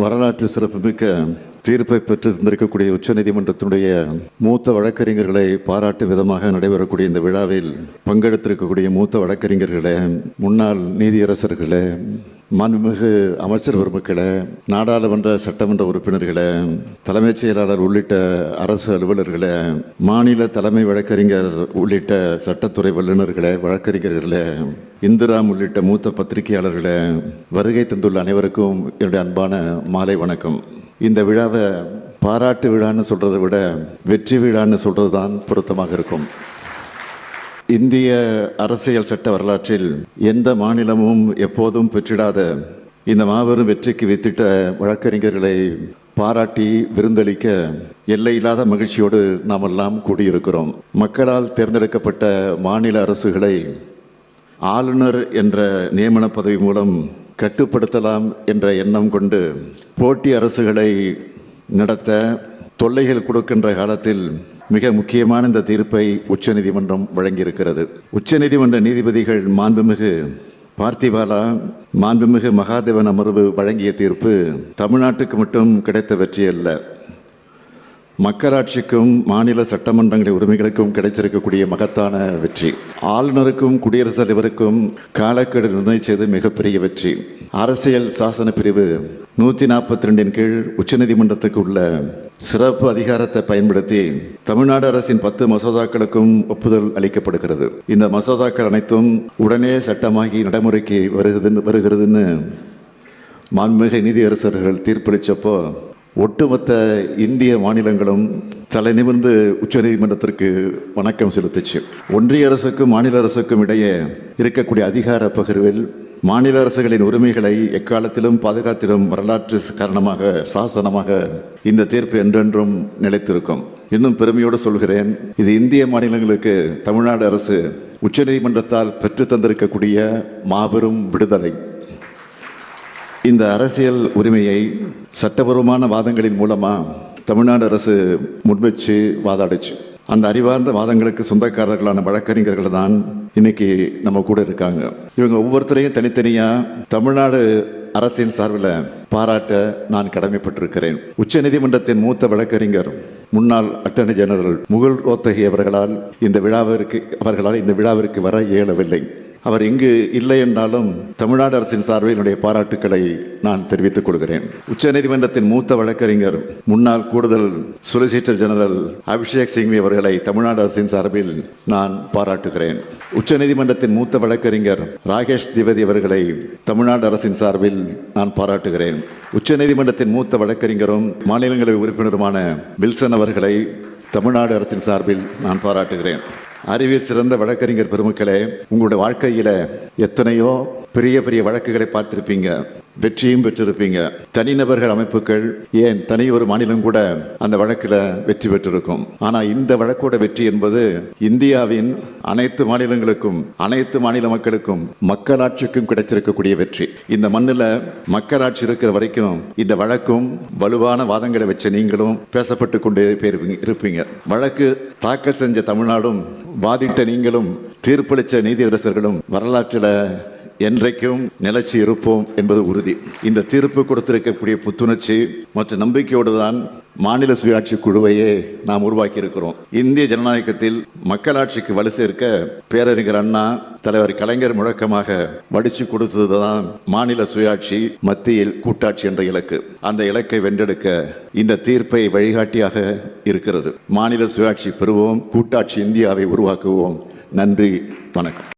வரலாற்று சிறப்புமிக்க தீர்ப்பை பெற்று தந்திருக்கக்கூடிய உச்சநீதிமன்றத்தினுடைய மூத்த வழக்கறிஞர்களை பாராட்டு விதமாக நடைபெறக்கூடிய இந்த விழாவில் பங்கெடுத்திருக்கக்கூடிய மூத்த வழக்கறிஞர்களே, முன்னாள் நீதியரசர்களே, மாண்புமிகு அமைச்சர் பெருமக்களே, நாடாளுமன்ற சட்டமன்ற உறுப்பினர்களே, தலைமைச் செயலாளர் உள்ளிட்ட அரசு அலுவலர்களே, மாநில தலைமை வழக்கறிஞர் உள்ளிட்ட சட்டத்துறை வல்லுநர்களே, வழக்கறிஞர்களே, இந்துராம் உள்ளிட்ட மூத்த பத்திரிகையாளர்களே, வருகை தந்துள்ள அனைவருக்கும் என்னுடைய அன்பான மாலை வணக்கம். இந்த விழாவை பாராட்டு விழான்னு சொல்றதை விட வெற்றி விழான்னு சொல்றது தான் பொருத்தமாக இருக்கும். இந்திய அரசியல் சட்ட வரலாற்றில் எந்த மாநிலமும் எப்போதும் பெற்றிடாத இந்த மாபெரும் வெற்றிக்கு வித்திட்ட வழக்கறிஞர்களை பாராட்டி விருந்தளிக்க எல்லையில்லாத மகிழ்ச்சியோடு நாம் எல்லாம் கூடியிருக்கிறோம். மக்களால் தேர்ந்தெடுக்கப்பட்ட மாநில அரசுகளை ஆளுநர் என்ற நியமன பதவி மூலம் கட்டுப்படுத்தலாம் என்ற எண்ணம் கொண்டு போட்டி அரசுகளை நடத்த தொல்லைகள் கொடுக்கின்ற காலத்தில் மிக முக்கியமான இந்த தீர்ப்பை உச்சநீதிமன்றம் வழங்கியிருக்கிறது. உச்சநீதிமன்ற நீதிபதிகள் மாண்புமிகு பார்த்திபாலா, மாண்புமிகு மகாதேவன் அமர்வு வழங்கிய தீர்ப்பு தமிழ்நாட்டுக்கு மட்டும் கிடைத்த வெற்றி அல்ல, மக்களாட்சிக்கும் மாநில சட்டமன்றங்களின் உரிமைகளுக்கும் கிடைச்சிருக்கக்கூடிய மகத்தான வெற்றி. ஆளுநருக்கும் குடியரசுத் தலைவருக்கும் காலக்கெடு நிர்ணயித்தது மிகப்பெரிய வெற்றி. அரசியல் சாசன பிரிவு 142 கீழ் உச்சநீதிமன்றத்துக்கு உள்ள சிறப்பு அதிகாரத்தை பயன்படுத்தி தமிழ்நாடு அரசின் 10 மசோதாக்களுக்கும் ஒப்புதல் அளிக்கப்படுகிறது. இந்த மசோதாக்கள் அனைத்தும் உடனே சட்டமாகி நடைமுறைக்கு வருகிறதுன்னு மாண்புமிகு நீதியரசர்கள் தீர்ப்பளித்தப்போ ஒட்டுமொத்த இந்திய மாநிலங்களும் தலை நிமிர்ந்து உச்சநீதிமன்றத்திற்கு வணக்கம் செலுத்துச்சு. ஒன்றிய அரசுக்கும் மாநில அரசுக்கும் இடையே இருக்கக்கூடிய அதிகார பகிர்வில் மாநில அரசுகளின் உரிமைகளை எக்காலத்திலும் பாதுகாத்திடும் வரலாற்று காரணமாக சாசனமாக இந்த தீர்ப்பு என்றென்றும் நிலைத்திருக்கும். இன்னும் பெருமையோடு சொல்கிறேன், இது இந்திய மாநிலங்களுக்கு தமிழ்நாடு அரசு உச்சநீதிமன்றத்தால் பெற்று தந்திருக்கக்கூடிய மாபெரும் விடுதலை. இந்த அரசியல் உரிமையை சட்டபூர்வமான வாதங்களின் மூலமாக தமிழ்நாடு அரசு முன்வச்சு வாதாடுச்சு. அந்த அறிவார்ந்த வாதங்களுக்கு சொந்தக்காரர்களான வழக்கறிஞர்கள் தான் இன்னைக்கு நம்ம கூட இருக்காங்க. இவங்க ஒவ்வொருத்தரையும் தனித்தனியாக தமிழ்நாடு அரசின் சார்பில் பாராட்ட நான் கடமைப்பட்டிருக்கிறேன். உச்சநீதிமன்றத்தின் மூத்த வழக்கறிஞர் முன்னாள் அட்டர்னி ஜெனரல் முகுல் ரோத்தகி அவர்களால் இந்த விழாவிற்கு வர இயலவில்லை. அவர் இங்கு இல்லை என்றாலும் தமிழ்நாடு அரசின் சார்பில் என்னுடைய பாராட்டுக்களை நான் தெரிவித்துக் கொள்கிறேன். உச்சநீதிமன்றத்தின் மூத்த வழக்கறிஞர் முன்னாள் கூடுதல் சொலிசிட்டர் ஜெனரல் அபிஷேக் சிங்வி அவர்களை தமிழ்நாடு அரசின் சார்பில் நான் பாராட்டுகிறேன். உச்சநீதிமன்றத்தின் மூத்த வழக்கறிஞர் ராகேஷ் திவேதி அவர்களை தமிழ்நாடு அரசின் சார்பில் நான் பாராட்டுகிறேன். உச்சநீதிமன்றத்தின் மூத்த வழக்கறிஞரும் மாநிலங்களவை உறுப்பினருமான வில்சன் அவர்களை தமிழ்நாடு அரசின் சார்பில் நான் பாராட்டுகிறேன். அறிவில் சிறந்த வழக்கறிஞர் பெருமக்களே, உங்களுடைய வாழ்க்கையில எத்தனையோ பெரிய பெரிய வழக்குகளை பார்த்திருப்பீங்க, வெற்றியும் பெற்றிருப்பீங்க. தனிநபர்கள், அமைப்புகள், ஏன் தனி ஒரு மாநிலம் கூட அந்த வழக்கில் வெற்றி பெற்றிருக்கும். ஆனால் இந்த வழக்கோட வெற்றி என்பது இந்தியாவின் அனைத்து மாநிலங்களுக்கும் அனைத்து மாநில மக்களுக்கும் மக்களாட்சிக்கும் கிடைச்சிருக்கக்கூடிய வெற்றி. இந்த மண்ணில் மக்களாட்சி இருக்கிற வரைக்கும் இந்த வழக்கும் வலுவான வாதங்களை வச்ச நீங்களும் பேசப்பட்டு கொண்டே இருப்பீங்க. வழக்கு தாக்கல் செஞ்ச தமிழ்நாடும் வாதிட்ட நீங்களும் தீர்ப்பளித்த நீதியரசர்களும் வரலாற்றில் என்றைக்கும் நிலைச்சி இருப்போம் என்பது உறுதி. இந்த தீர்ப்பு கொடுத்திருக்கக்கூடிய புத்துணர்ச்சி மற்றும் நம்பிக்கையோடு தான் மாநில சுயாட்சி குழுவையே நாம் உருவாக்கி இருக்கிறோம். இந்திய ஜனநாயகத்தில் மக்களாட்சிக்கு வலு சேர்க்க பேரறிஞர் அண்ணா, தலைவர் கலைஞர் முழக்கமாக வடிச்சு கொடுத்ததுதான் மாநில சுயாட்சி, மத்தியில் கூட்டாட்சி என்ற இலக்கு. அந்த இலக்கை வென்றெடுக்க இந்த தீர்ப்பை வழிகாட்டியாக இருக்கிறது. மாநில சுயாட்சி பெறுவோம், கூட்டாட்சி இந்தியாவை உருவாக்குவோம். நன்றி, வணக்கம்.